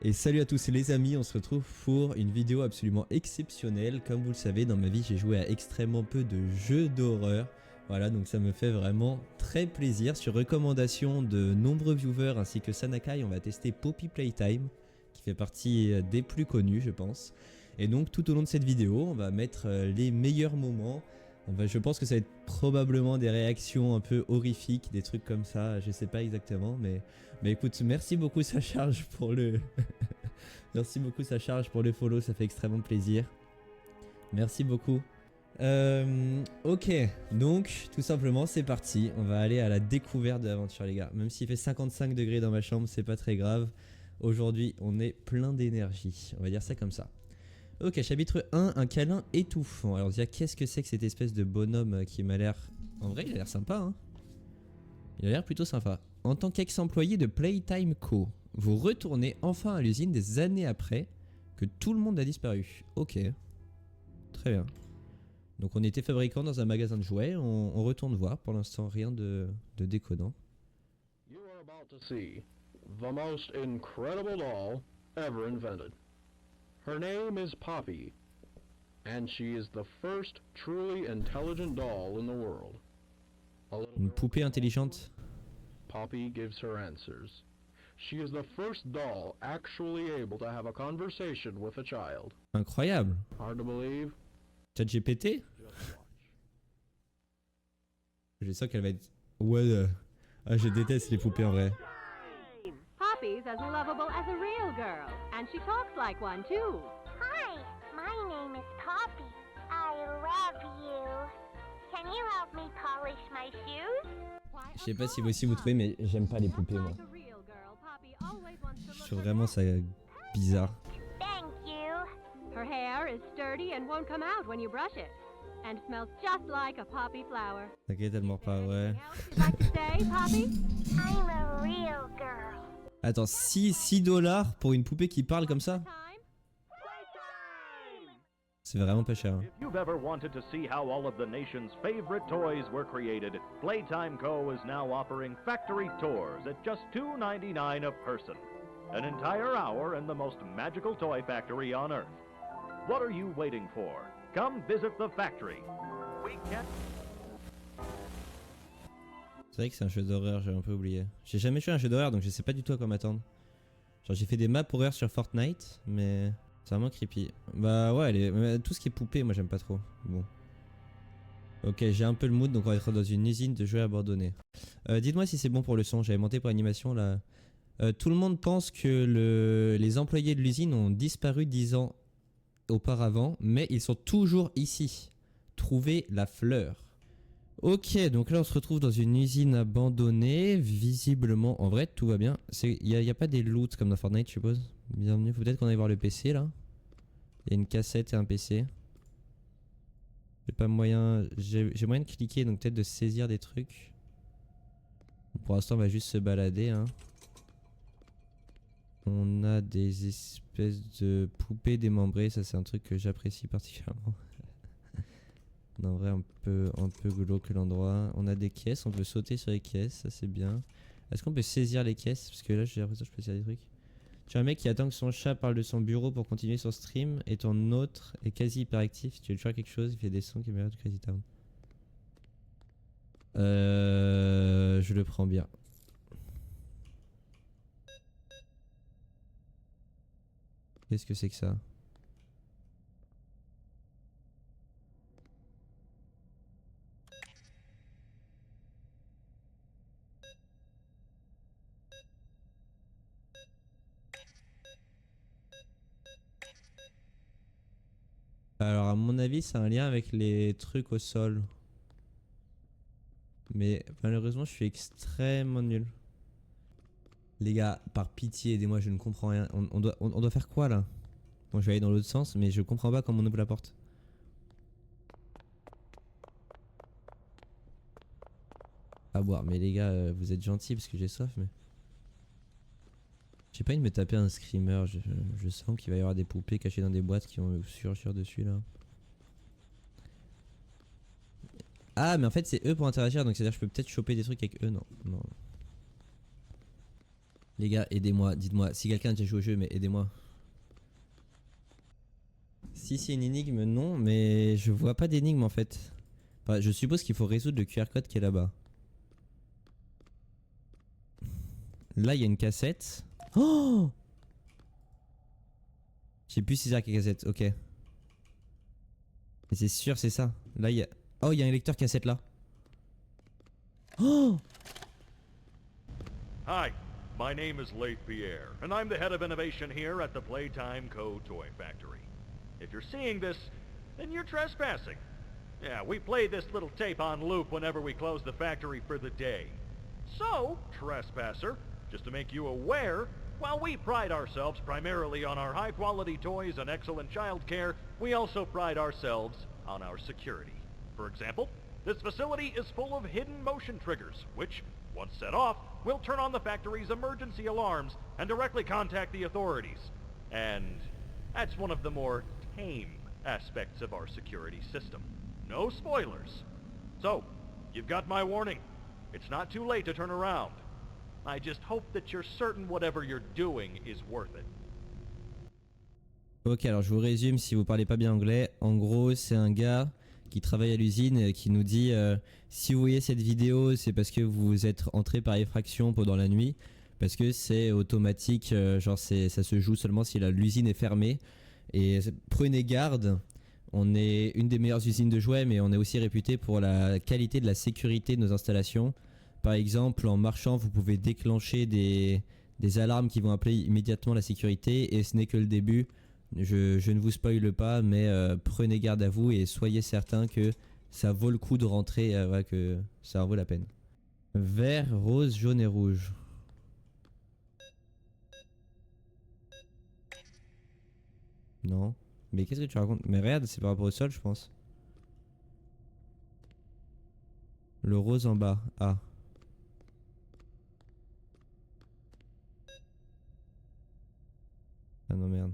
Et salut à tous les amis, on se retrouve pour une vidéo absolument exceptionnelle. Comme vous le savez, dans ma vie j'ai joué à extrêmement peu de jeux d'horreur. Voilà, donc ça me fait vraiment très plaisir. Sur recommandation de nombreux viewers ainsi que Sanakai, on va tester Poppy Playtime, qui fait partie des plus connus je pense. Et donc tout au long de cette vidéo, on va mettre les meilleurs moments. Je pense que ça va être probablement des réactions un peu horrifiques, des trucs comme ça, je sais pas exactement, mais écoute, merci beaucoup ça charge pour le... merci beaucoup ça charge pour le follow, ça fait extrêmement plaisir. Merci beaucoup. Ok, donc tout simplement c'est parti, on va aller à la découverte de l'aventure les gars. Même s'il fait 55 degrés dans ma chambre, c'est pas très grave. Aujourd'hui on est plein d'énergie, on va dire ça comme ça. Ok, chapitre 1, un câlin étouffant. Alors déjà, qu'est-ce que c'est que cette espèce de bonhomme qui m'a l'air... En vrai, il a l'air sympa, hein. Il a l'air plutôt sympa. En tant qu'ex-employé de Playtime Co., vous retournez enfin à l'usine des années après que tout le monde a disparu. Ok. Très bien. Donc on était fabricant dans un magasin de jouets, on retourne voir. Pour l'instant, rien de déconnant. You are about to see the most incredible doll ever invented. Her name is Poppy, and she is the first truly intelligent doll in the world. Une poupée intelligente. Poppy gives her answers. She is the first doll actually able to have a conversation with a child. Incroyable. Hard to believe? ChatGPT? Just watch. Je sens qu'elle va être... Ouais. Ah, je déteste les poupées en vrai. Poppy's as lovable as a real girl, and she talks like one too. Hi, my name is Poppy. I love you. Can you help me polish my shoes? Je sais pas si vous aussi vous trouvez, mais j'aime pas les poupées moi. Je trouve vraiment ça bizarre. Thank you. Her hair is sturdy and won't come out when you brush it, and smells just like a poppy flower. T'inquiète, elle mord pas, ouais. Anything else you'd like to say, Poppy? I'm a real girl. Attends, 6 dollars pour une poupée qui parle comme ça? Time? C'est vraiment pas cher. Hein. If you've ever wanted to see how all of the nation's favorite toys were created, Playtime Co. is now offering factory tours at just $2.99 a person. An entire hour in the most magical toy factory on Earth. What are you waiting for? Come visit the factory. We can't... C'est vrai que c'est un jeu d'horreur, j'ai un peu oublié. J'ai jamais joué à un jeu d'horreur donc je sais pas du tout à quoi m'attendre. Genre j'ai fait des maps horreur sur Fortnite, mais c'est vraiment creepy. Bah ouais, tout ce qui est poupée, moi j'aime pas trop. Bon. Ok, j'ai un peu le mood, donc on va être dans une usine de jouets abandonnés. Dites-moi si c'est bon pour le son, j'avais monté pour l'animation là. Tout le monde pense que les employés de l'usine ont disparu 10 ans auparavant, mais ils sont toujours ici. Trouvez la fleur. Ok, donc là on se retrouve dans une usine abandonnée, visiblement, en vrai tout va bien. Il y a pas des loots comme dans Fortnite je suppose. Bienvenue, faut peut-être qu'on aille voir le PC là. Il y a une cassette et un PC. J'ai pas moyen, j'ai moyen de cliquer donc peut-être de saisir des trucs. Pour l'instant on va juste se balader hein. On a des espèces de poupées démembrées, ça c'est un truc que j'apprécie particulièrement. En vrai un peu glauque l'endroit. On a des caisses, on peut sauter sur les caisses, ça c'est bien. Est-ce qu'on peut saisir les caisses? Parce que là j'ai l'impression que je peux saisir des trucs. Tu as un mec qui attend que son chat parle de son bureau pour continuer son stream et ton autre est quasi hyperactif. Tu veux lui faire quelque chose, il fait des sons qui méritent Crazy Town. Je le prends bien. Qu'est-ce que c'est que ça? Alors à mon avis c'est un lien avec les trucs au sol. Mais malheureusement je suis extrêmement nul. Les gars, par pitié aidez-moi, je ne comprends rien. On doit faire quoi là? Bon je vais aller dans l'autre sens mais je comprends pas comment on ouvre la porte. À boire, mais les gars vous êtes gentils parce que j'ai soif mais... J'ai pas envie de me taper un screamer, je sens qu'il va y avoir des poupées cachées dans des boîtes qui vont surgir dessus là. Ah mais en fait c'est eux pour interagir donc c'est à dire que je peux peut-être choper des trucs avec eux, non. Les gars, aidez-moi, dites-moi. Si quelqu'un a déjà joué au jeu, mais aidez-moi. Si c'est une énigme, non, mais je vois pas d'énigme en fait. Enfin, je suppose qu'il faut résoudre le QR code qui est là-bas. Là, il y a une cassette. Oh! Je sais plus si c'est la cassette, ok. Mais c'est sûr, c'est ça. Là, il y a... Oh, il y a un lecteur cassette là. Oh! Hi, my name is Leif Pierre, and I'm the head of innovation here at the Playtime Co. Toy Factory. If you're seeing this, then you're trespassing. Yeah, we play this little tape on loop whenever we close the factory for the day. So, trespasser, just to make you aware, while we pride ourselves primarily on our high-quality toys and excellent child care, we also pride ourselves on our security. For example, this facility is full of hidden motion triggers, which, once set off, will turn on the factory's emergency alarms and directly contact the authorities. And that's one of the more tame aspects of our security system. No spoilers. So, you've got my warning. It's not too late to turn around. I just hope that you're certain whatever you're doing is worth it. Ok, alors je vous résume si vous parlez pas bien anglais. En gros, c'est un gars qui travaille à l'usine et qui nous dit si vous voyez cette vidéo, c'est parce que vous êtes entré par effraction pendant la nuit. Parce que c'est automatique, genre ça se joue seulement si l'usine est fermée. Et prenez garde, on est une des meilleures usines de jouets, mais on est aussi réputé pour la qualité de la sécurité de nos installations. Par exemple, en marchant, vous pouvez déclencher des alarmes qui vont appeler immédiatement la sécurité, et ce n'est que le début. Je ne vous spoile pas, mais prenez garde à vous et soyez certain que ça vaut le coup de rentrer, que ça en vaut la peine. Vert, rose, jaune et rouge. Non. Mais qu'est-ce que tu racontes? Mais regarde, c'est par rapport au sol, je pense. Le rose en bas. Ah. Ah non, merde.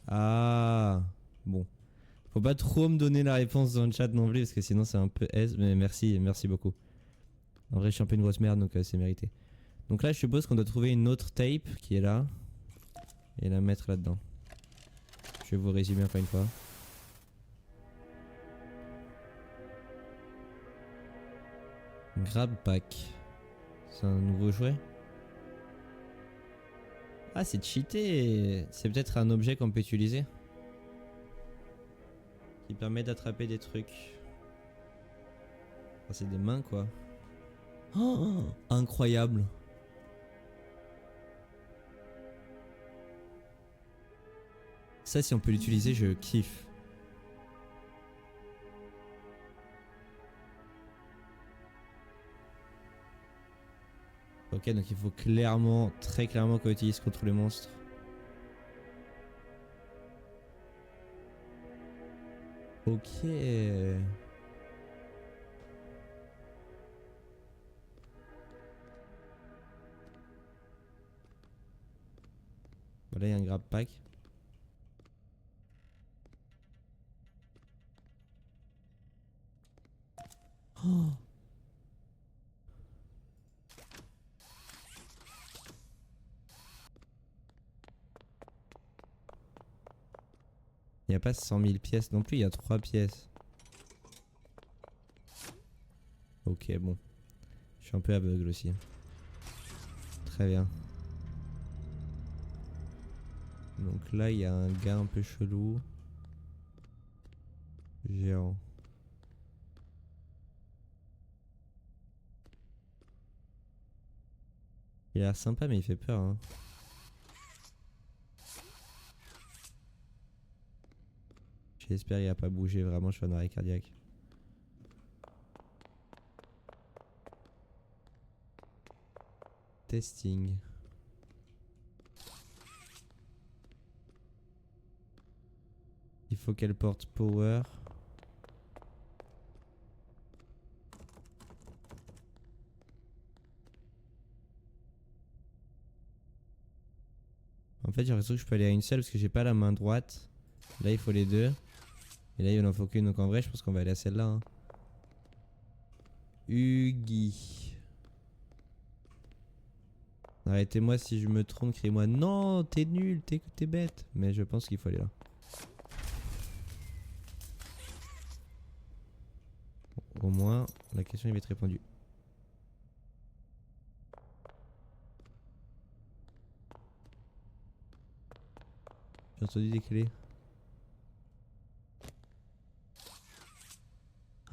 Ah. Bon. Faut pas trop me donner la réponse dans le chat non plus, parce que sinon c'est un peu aise, mais merci beaucoup. En vrai, je suis un peu une grosse merde, donc c'est mérité. Donc là, je suppose qu'on doit trouver une autre tape qui est là, et la mettre là-dedans. Je vais vous résumer encore une fois. Grab Pack. C'est un nouveau jouet? Ah, c'est cheaté. C'est peut-être un objet qu'on peut utiliser, qui permet d'attraper des trucs. Enfin, c'est des mains quoi. Oh, incroyable. Ça, si on peut l'utiliser, je kiffe. Ok, donc il faut clairement, très clairement qu'on utilise contre les monstres. Ok. Voilà, il y a un grab pack. Oh. Il n'y a pas 100 000 pièces non plus, il y a 3 pièces. Ok, bon. Je suis un peu aveugle aussi. Très bien. Donc là, il y a un gars un peu chelou. Géant. Il a l'air sympa, mais il fait peur, hein. J'espère qu'il a pas bougé, vraiment, je suis en arrêt cardiaque. Testing. Il faut qu'elle porte power. En fait j'ai l'impression que je peux aller à une seule parce que j'ai pas la main droite. Là il faut les deux. Et là il en faut qu'une, donc en vrai je pense qu'on va aller à celle-là. Hein. Huggy. Arrêtez-moi si je me trompe, criez-moi non, t'es nul, t'es bête. Mais je pense qu'il faut aller là. Au moins, la question va être répondue. J'ai entendu des clés.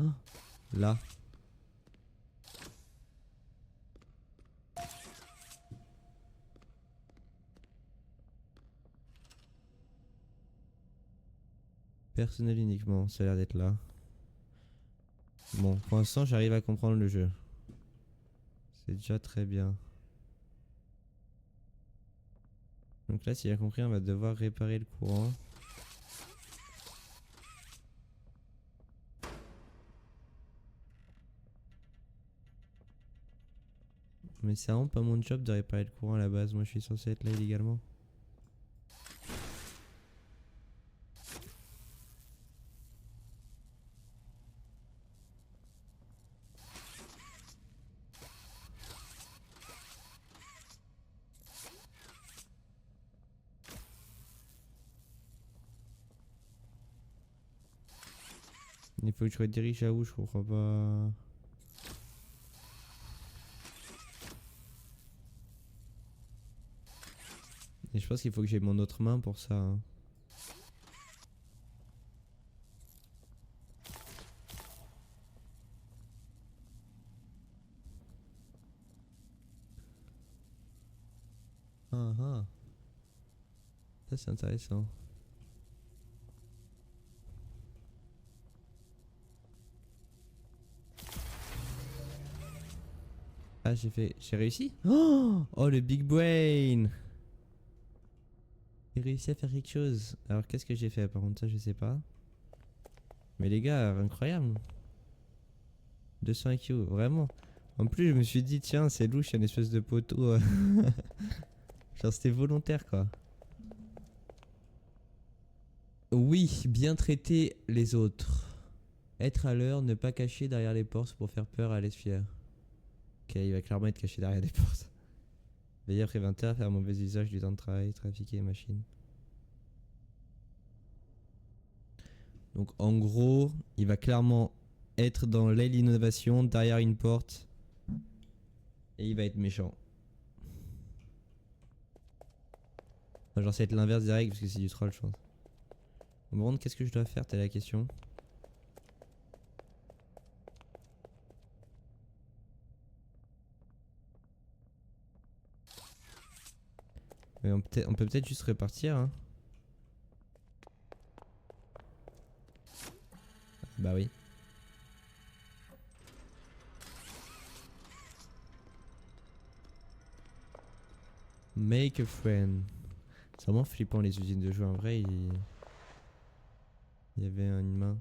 Ah, là. Personnel uniquement, ça a l'air d'être là. Bon, pour l'instant j'arrive à comprendre le jeu. C'est déjà très bien. Donc là, si j'ai compris, on va devoir réparer le courant. Mais c'est vraiment pas mon job de réparer le courant à la base. Moi je suis censé être là illégalement. Il faut que je redirige à où, je comprends pas. Et je pense qu'il faut que j'ai mon autre main pour ça. Hein. Ah ah. Ça c'est intéressant. Ah j'ai réussi. Oh, oh le big brain. J'ai réussi à faire quelque chose. Alors qu'est-ce que j'ai fait par contre ça je sais pas. Mais les gars incroyable. 200 IQ vraiment. En plus je me suis dit tiens c'est louche il y a une espèce de poteau. Genre c'était volontaire quoi. Oui bien traiter les autres. Être à l'heure, ne pas cacher derrière les portes pour faire peur à l'espière. Ok, il va clairement être caché derrière les portes. Veiller préventeur, faire mauvais usage du temps de travail, trafiquer les machines. Donc en gros, il va clairement être dans l'aile innovation, derrière une porte. Et il va être méchant. Enfin, genre c'est être l'inverse des règles parce que c'est du troll je pense. Bon, qu'est-ce que je dois faire, telle la question. Mais on peut peut-être juste repartir hein. Bah oui. Make a friend. C'est vraiment flippant les usines de jeux en vrai. Il y avait une main.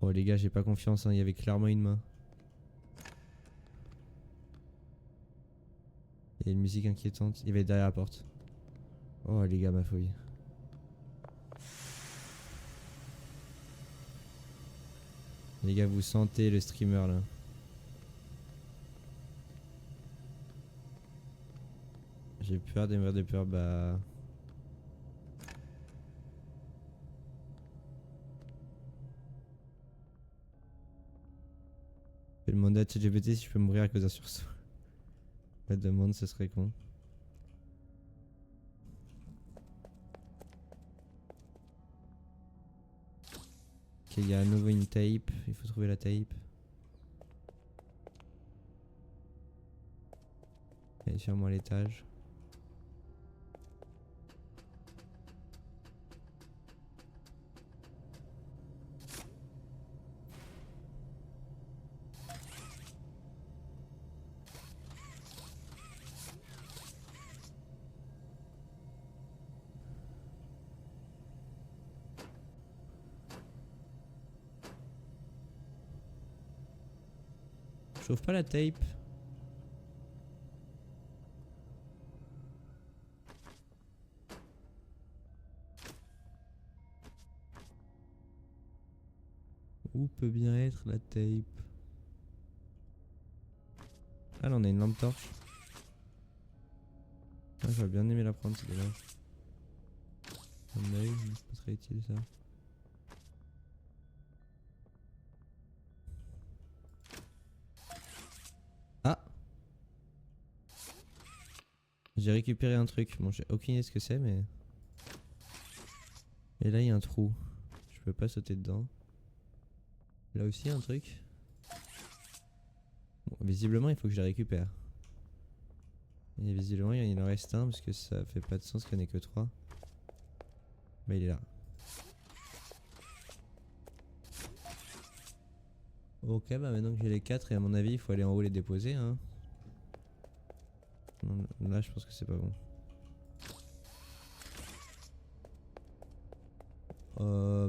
Oh les gars j'ai pas confiance hein. Il y avait clairement une main. Il y a une musique inquiétante. Il va être derrière la porte. Oh les gars ma fouille. Les gars vous sentez le streamer là. J'ai peur de mourir de peur bah... Je vais demander à ChatGPT si je peux mourir à cause d'un sursaut. La demande ce serait con. Ok il y a à nouveau une tape. Il faut trouver la tape. Elle est sûrement à l'étage. Je trouve pas la tape. Où peut bien être la tape? Ah là on a une lampe torche. Ah, j'aurais bien aimé la prendre, c'est dommage. Un œil, c'est pas très utile ça. Ah! J'ai récupéré un truc. Bon, j'ai aucune idée ce que c'est, mais. Et là, il y a un trou. Je peux pas sauter dedans. Là aussi, un truc. Bon, visiblement, il faut que je les récupère. Et visiblement, il en reste un parce que ça fait pas de sens qu'il n'y en ait que 3. Bah, il est là. Ok, bah maintenant que j'ai les 4, et à mon avis, il faut aller en haut les déposer. Hein. Non, là, je pense que c'est pas bon.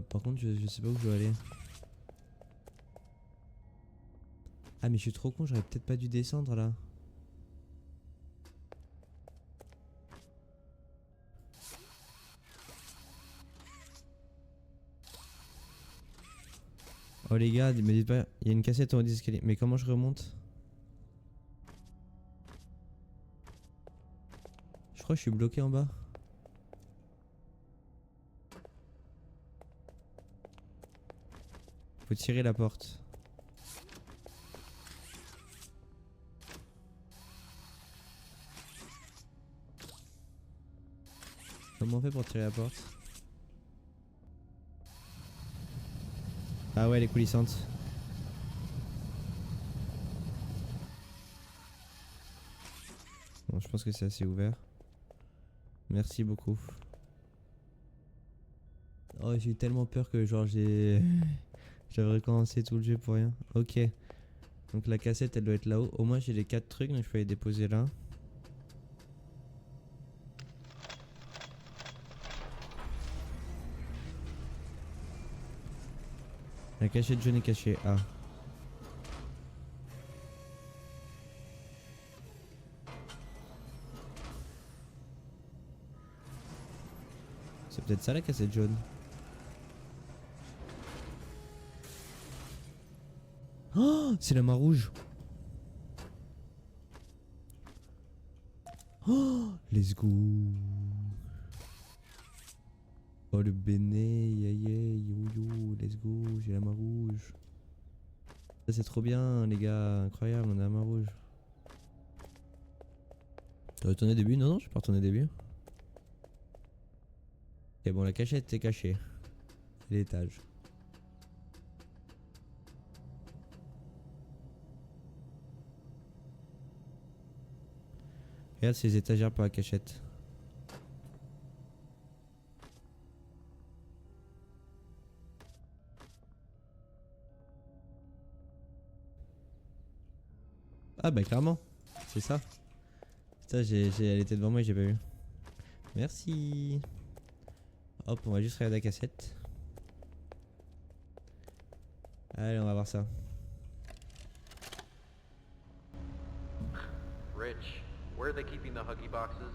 Par contre, je sais pas où je dois aller. Ah, mais je suis trop con, j'aurais peut-être pas dû descendre là. Oh les gars, me dites pas, il y a une cassette en haut des escaliers. Mais comment je remonte? Je crois que je suis bloqué en bas. Faut tirer la porte. Comment on fait pour tirer la porte? Ah ouais, elle est coulissante. Bon, je pense que c'est assez ouvert. Merci beaucoup. Oh, j'ai eu tellement peur que genre j'avais recommencé tout le jeu pour rien. Ok. Donc la cassette, elle doit être là-haut. Au moins j'ai les 4 trucs, donc je peux les déposer là. La cachette jaune est cachée. Ah. C'est peut-être ça la cassette jaune. Oh, c'est la main rouge. Oh, let's go. Oh le béné, yo yo, let's go, j'ai la main rouge. Ça c'est trop bien les gars, incroyable, on a la main rouge. Tu retourné au début? Non, non, je suis pas retourné au début. Ok, bon, la cachette est cachée. C'est l'étage. Regarde ces étagères pour la cachette. Ah bah clairement, c'est ça. Ça, elle était devant moi et j'ai pas vu. Merci. Hop, on va juste regarder la cassette. Allez, on va voir ça. Rich, where are they keeping the Huggy boxes?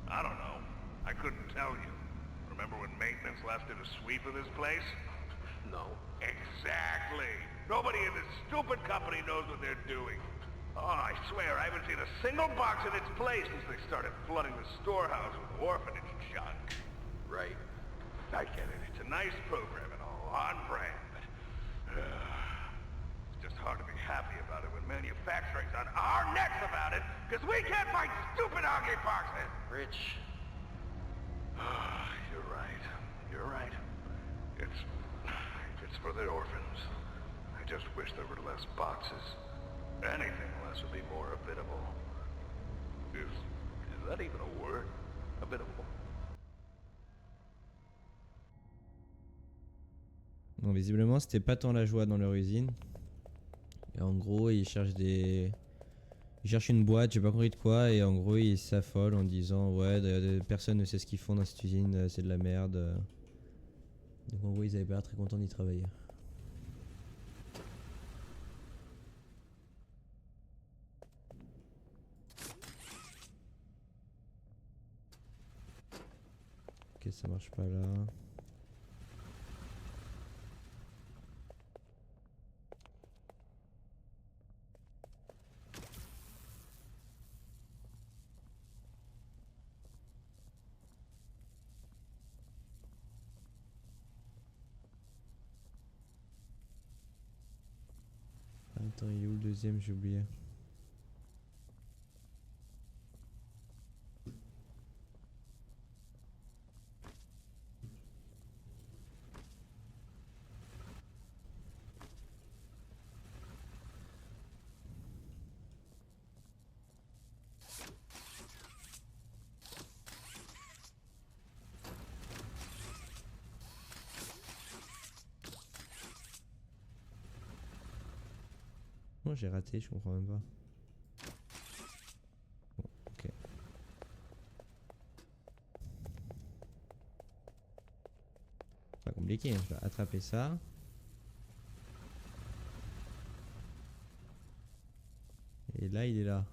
I don't know. I couldn't tell you. Remember when maintenance left did a sweep of this place? No. Exactly. Nobody in this stupid company knows what they're doing. Oh, I swear I haven't seen a single box in its place since they started flooding the storehouse with orphanage junk. Right. I get it. It's a nice program and all, on brand, but it's just hard to be happy about it when manufacturing's on our necks about it, because we can't find stupid Huggy boxes. Rich. You're right. You're right. It's for the orphans. I just wish there were less boxes. Anything less would be more habitable. Is that even a word? Habitable. Bon, visiblement, c'était pas tant la joie dans leur usine. Et en gros, ils cherchent des... Ils cherchent une boîte, j'ai pas compris de quoi, et en gros, ils s'affolent en disant ouais, personne ne sait ce qu'ils font dans cette usine, c'est de la merde. Donc en gros, ils avaient pas l'air très contents d'y travailler. Ok, ça marche pas là. Attends, il est où le deuxième? J'ai oublié. Moi j'ai raté, je comprends même pas. Bon, ok. Pas compliqué, hein. Je vais attraper ça. Et là il est là.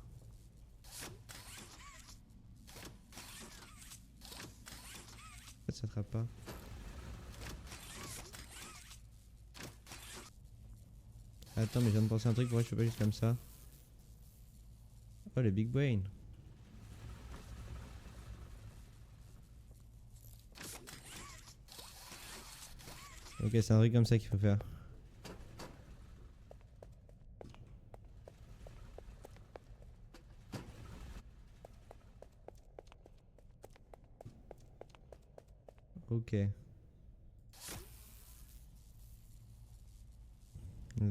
Pourquoi ça s'attrape pas? Attends, mais je viens de penser à un truc, pourquoi je fais pas juste comme ça? Oh, le Big Brain. Ok, c'est un truc comme ça qu'il faut faire. Ok.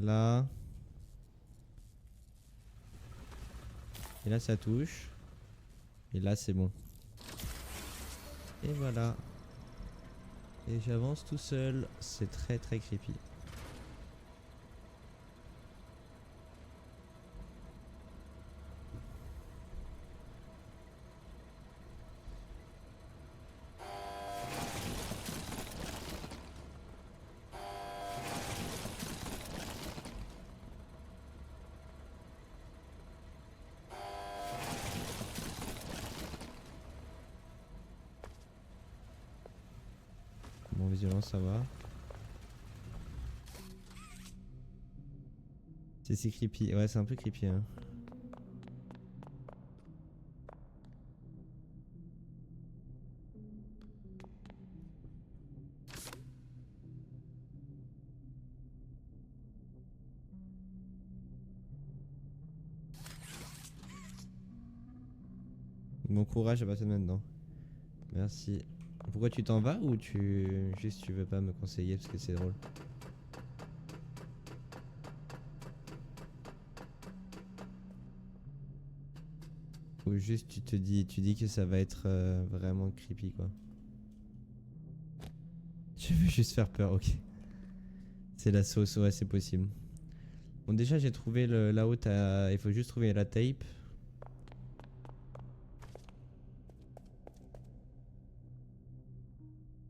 Là. Et là ça touche. Et là c'est bon. Et voilà. Et j'avance tout seul. C'est très très creepy. Bon, visuellement ça va. C'est creepy. Ouais, c'est un peu creepy, hein. Bon courage à passer maintenant. Merci. Pourquoi tu t'en vas ou juste tu veux pas me conseiller parce que c'est drôle? Ou juste tu dis que ça va être vraiment creepy quoi. Je veux juste faire peur, ok. C'est la sauce, ouais c'est possible. Bon déjà j'ai trouvé là-haut, il faut juste trouver la tape.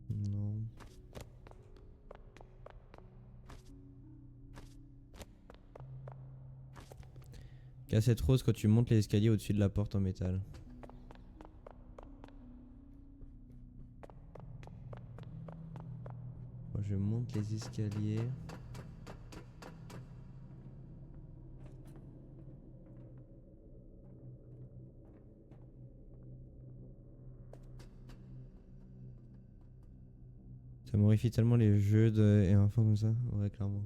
Non. Cassette rose quand tu montes les escaliers au-dessus de la porte en métal. Bon, je monte les escaliers. Ça m'horrifie tellement les jeux et enfants comme ça. Ouais, clairement.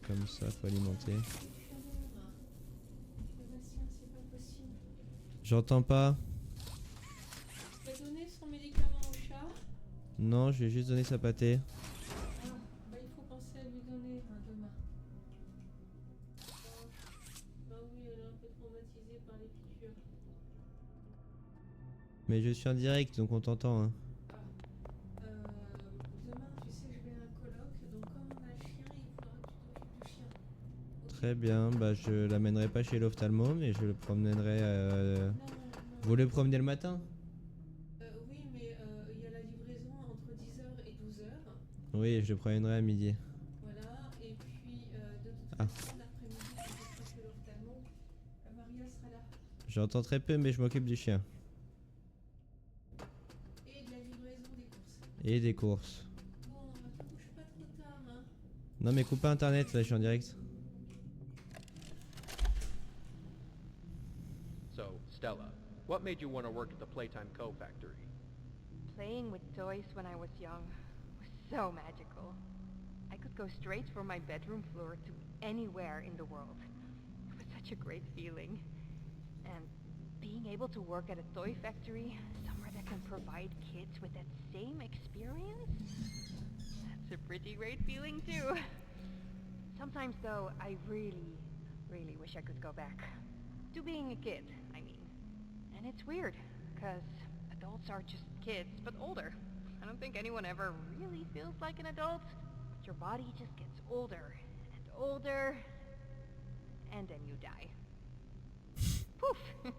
Comme ça, faut alimenter. J'entends pas. Tu as donné son médicament au chat? Non, je vais juste donner sa pâtée. Ah, bah il faut penser à lui donner demain. Bah oui, elle est un peu traumatisée par les piqûres. Mais je suis en direct, donc on t'entend. Hein. Demain, tu sais, je vais à un colloque, donc comme on a le chien, il faudra que tu t'occupes du chien. Très bien, bah je l'amènerai pas chez l'ophtalmo, mais je le promènerai. Non, Vous le promenez le matin? oui, mais il y a la livraison entre 10h et 12h. Oui, je le promènerai à midi. Voilà, et puis Ah. L'après-midi, quand je serai chez l'ophtalmo, Maria sera là. J'entends très peu, mais je m'occupe du chien. Et de la livraison des courses. Et des courses. Bon, te couche pas trop tard, hein. Non mais coupe pas internet, là je suis en direct. So, Stella, what made you want to work at the Playtime Co. factory? Playing with toys when I was young was so magical. I could go straight from my bedroom floor to anywhere in the world. It was such a great feeling. And being able to work at a toy factory, somewhere that can provide kids with that same experience, that's a pretty great feeling too. Sometimes though, I really, really wish I could go back. To being a kid, I mean. And it's weird, because adults are just kids, but older. I don't think anyone ever really feels like an adult. But your body just gets older and older, and then you die. Poof!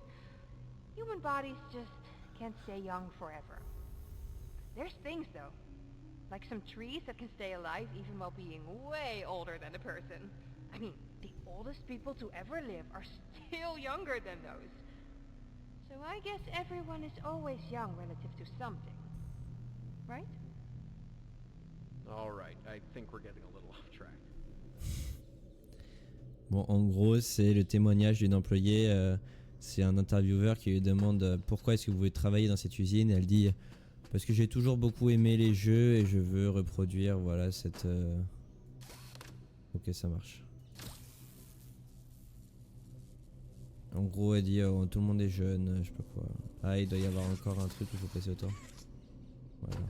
Human bodies just can't stay young forever. There's things though, like some trees that can stay alive even while being way older than a person. I mean, the oldest people to ever live are still younger than those. So I guess everyone is always young relative to something. Right? Alright, I think we're getting a little off track. Bon, en gros, c'est le témoignage d'une employée. C'est un intervieweur qui lui demande pourquoi est-ce que vous voulez travailler dans cette usine. Elle dit parce que j'ai toujours beaucoup aimé les jeux et je veux reproduire, voilà, cette... Ok, ça marche. En gros, elle dit oh, tout le monde est jeune, je sais pas quoi. Ah, il doit y avoir encore un truc où il faut passer au temps. Voilà.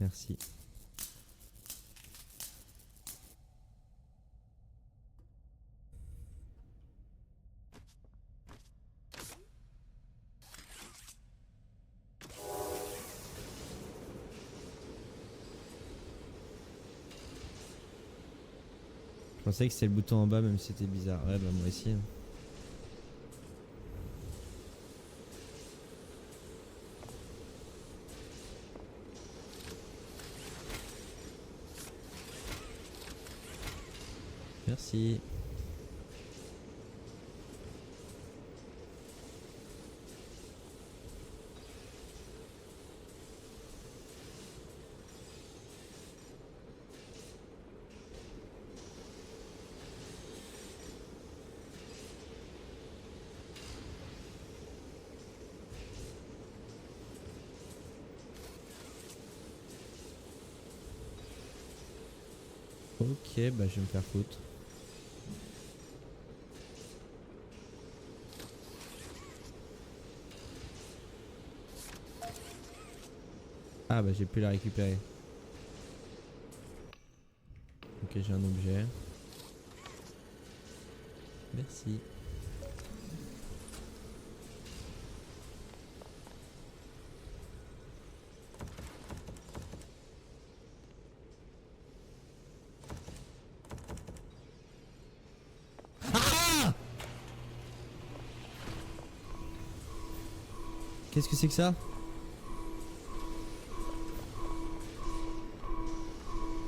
Merci. Je pensais que c'était le bouton en bas même si c'était bizarre. Ouais bah moi aussi. Hein. Merci. Ok, bah je vais me faire foutre. Ah bah j'ai pu la récupérer. Ok, j'ai un objet. Merci. Ah! Qu'est-ce que c'est que ça?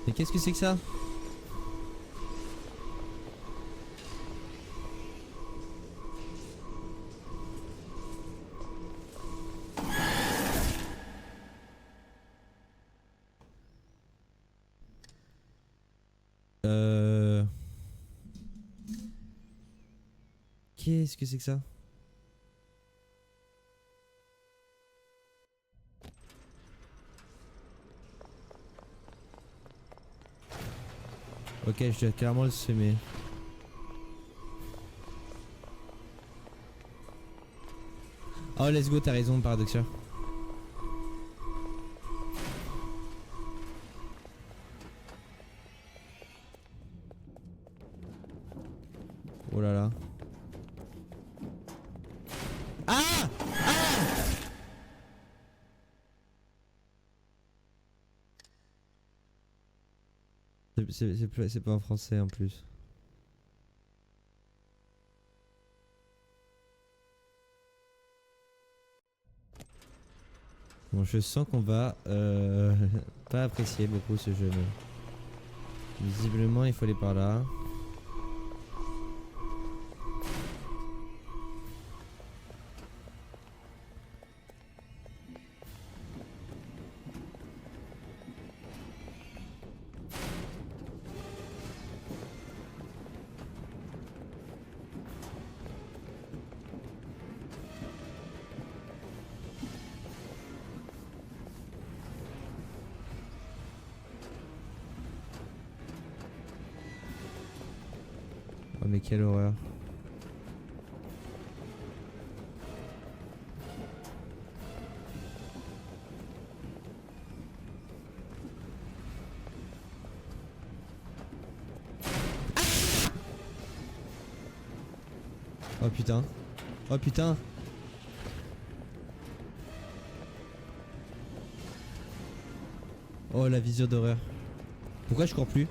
Mais qu'est-ce que c'est que ça? qu'est-ce que c'est que ça? Ok, je dois clairement le semer. Oh, let's go, t'as raison, Paradoxia. Oh là là. Ah! C'est pas en français en plus. Bon, je sens qu'on va pas apprécier beaucoup ce jeu. Mais visiblement, il faut aller par là. Oh mais quelle horreur. Oh putain. Oh putain. Oh la vision d'horreur. Pourquoi je cours plus?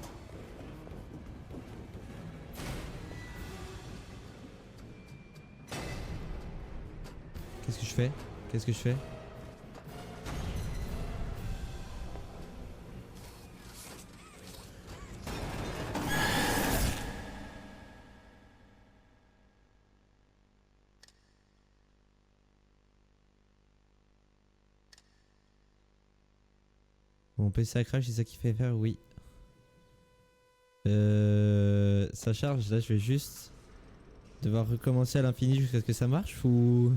Qu'est-ce que je fais? Qu'est-ce que je fais? Mon PC a crash, c'est ça qui fait faire? Oui. Ça charge, là je vais juste devoir recommencer à l'infini jusqu'à ce que ça marche ou...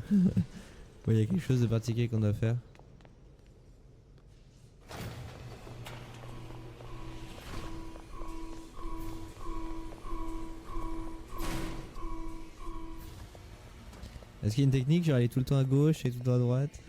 il y a quelque chose de particulier qu'on doit faire. Est-ce qu'il y a une technique, genre aller tout le temps à gauche et tout le temps à droite?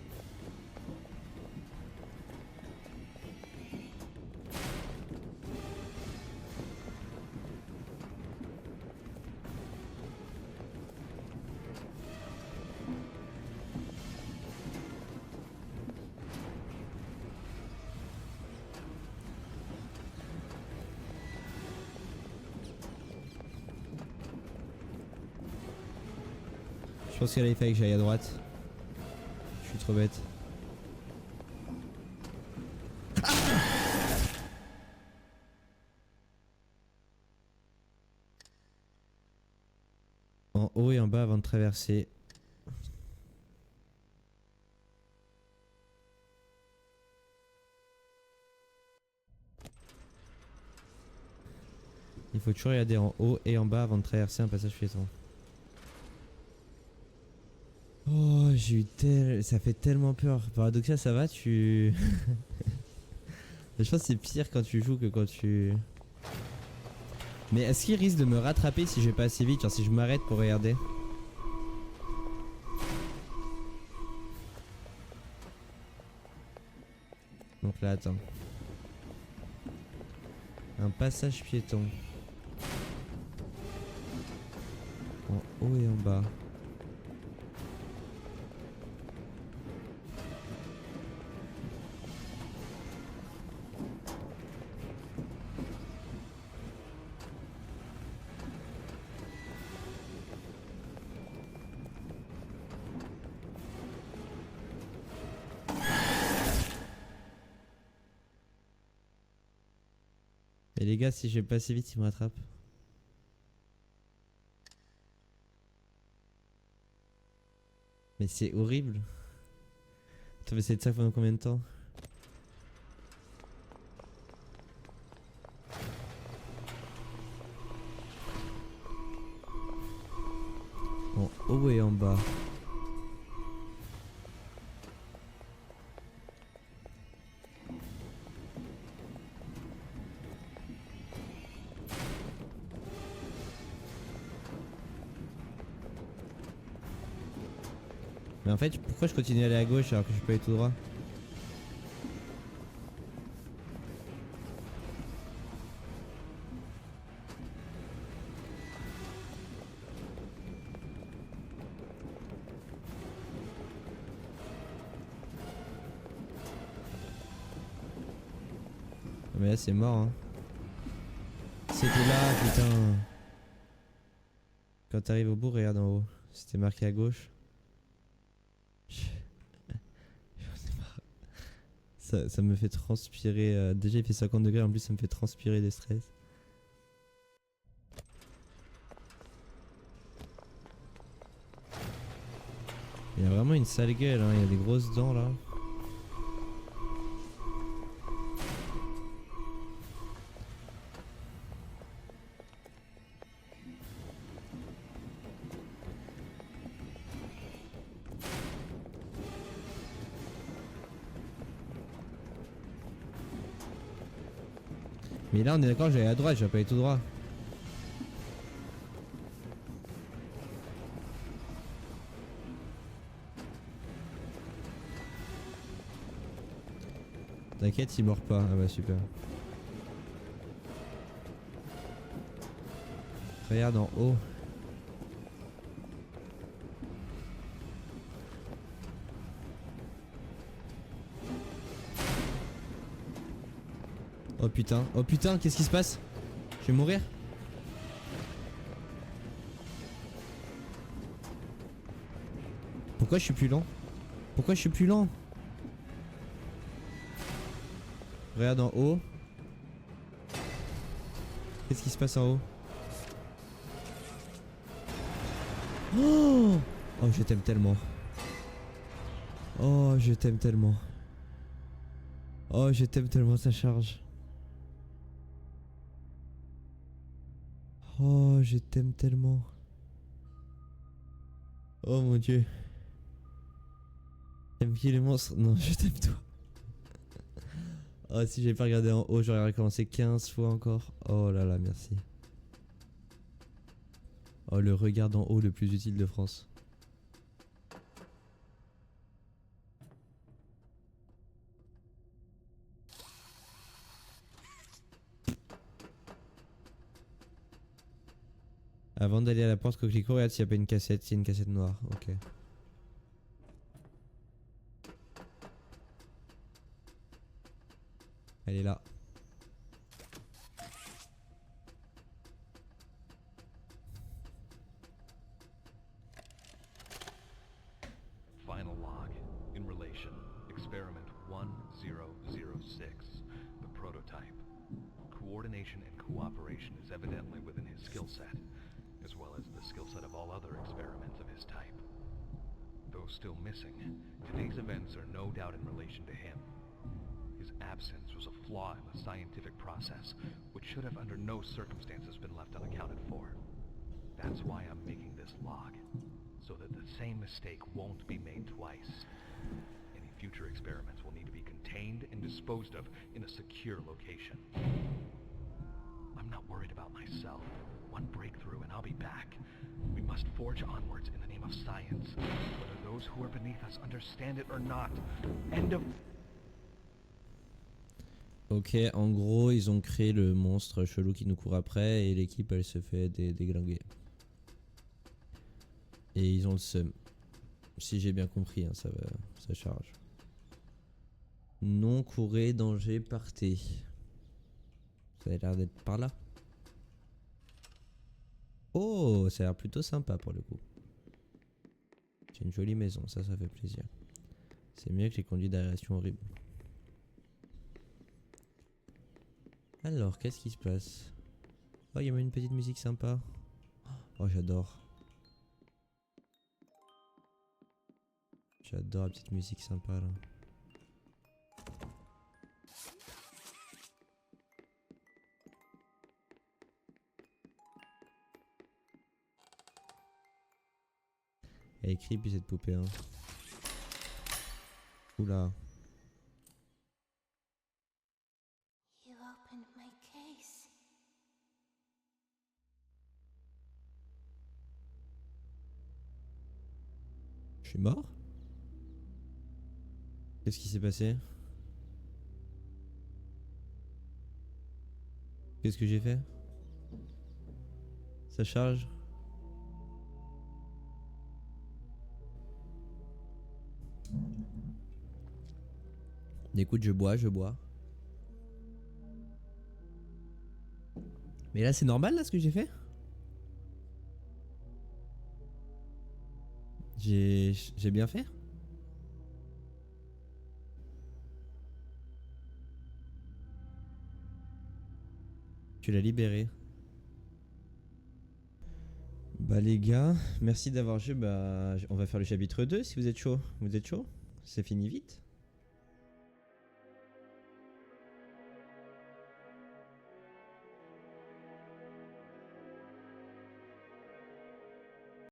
Je pense qu'il fallait que j'aille à droite. Je suis trop bête. En haut et en bas avant de traverser. Il faut toujours regarder en haut et en bas avant de traverser un passage piéton. Oh, j'ai eu ça fait tellement peur. Paradoxia, ça va, tu... Je pense que c'est pire quand tu joues que quand tu... Mais est-ce qu'il risque de me rattraper si je vais pas assez vite, genre si je m'arrête pour regarder? Donc là, attends. Un passage piéton. En haut et en bas. Et les gars, si je vais pas assez vite, ils me rattrapent. Mais c'est horrible. Attends, mais c'est de ça pendant combien de temps? En haut et en bas. Mais en fait, pourquoi je continue à aller à gauche alors que je peux aller tout droit? Mais là c'est mort hein. C'était là putain. Quand t'arrives au bout, regarde en haut. C'était marqué à gauche. Ça me fait transpirer. Déjà il fait 50 degrés, en plus ça me fait transpirer de stress. Il y a vraiment une sale gueule, hein. Il y a des grosses dents là. Mais là on est d'accord, j'allais à droite, je vais pas aller tout droit. T'inquiète, il mord pas. Ah bah super. Regarde en haut. Oh putain, qu'est-ce qui se passe? Je vais mourir? Pourquoi je suis plus lent? Pourquoi je suis plus lent? Regarde en haut. Qu'est-ce qui se passe en haut? Oh, oh je t'aime tellement. Oh je t'aime tellement. Oh je t'aime tellement, ça charge. Oh je t'aime tellement. Oh mon dieu. T'aimes qui les monstres? Non, je t'aime toi. Oh si j'avais pas regardé en haut, j'aurais recommencé 15 fois encore. Oh là là, merci. Oh le regard en haut le plus utile de France. Avant d'aller à la porte coquelicot, regarde s'il n'y a pas une cassette. S'il y a une cassette noire, ok. Elle est là. Final log. In relation, experiment 1006, the prototype. Coordination and cooperation is evidently within his skill set, as well as the skill set of all other experiments of his type. Though still missing, today's events are no doubt in relation to him. His absence was a flaw in the scientific process, which should have under no circumstances been left unaccounted for. That's why I'm making this log, so that the same mistake won't be made twice. Any future experiments will need to be contained and disposed of in a secure location. I'm not worried about myself. One breakthrough and I'll be back. We must forge onwards in the name of science, whether those who are beneath us understand it or not. End of... Ok, en gros, ils ont créé le monstre chelou qui nous court après et l'équipe elle se fait déglinguer. Et ils ont le seum. Si j'ai bien compris, hein, ça charge. Non, courez, danger, partez. Ça a l'air d'être par là. Oh, ça a l'air plutôt sympa pour le coup. C'est une jolie maison, ça fait plaisir. C'est mieux que les conduits d'aération horribles. Alors, qu'est-ce qui se passe? Oh, il y a même une petite musique sympa. Oh, j'adore. J'adore la petite musique sympa là. Elle est creepy cette poupée hein. Oula. You opened my case. Je suis mort? Qu'est-ce qui s'est passé? Qu'est-ce que j'ai fait? Ça charge? Écoute, je bois. Mais là, c'est normal, là, ce que j'ai fait? J'ai bien fait? Tu l'as libéré. Bah les gars, merci d'avoir joué. Bah on va faire le chapitre 2 si vous êtes chaud. Vous êtes chaud? C'est fini vite.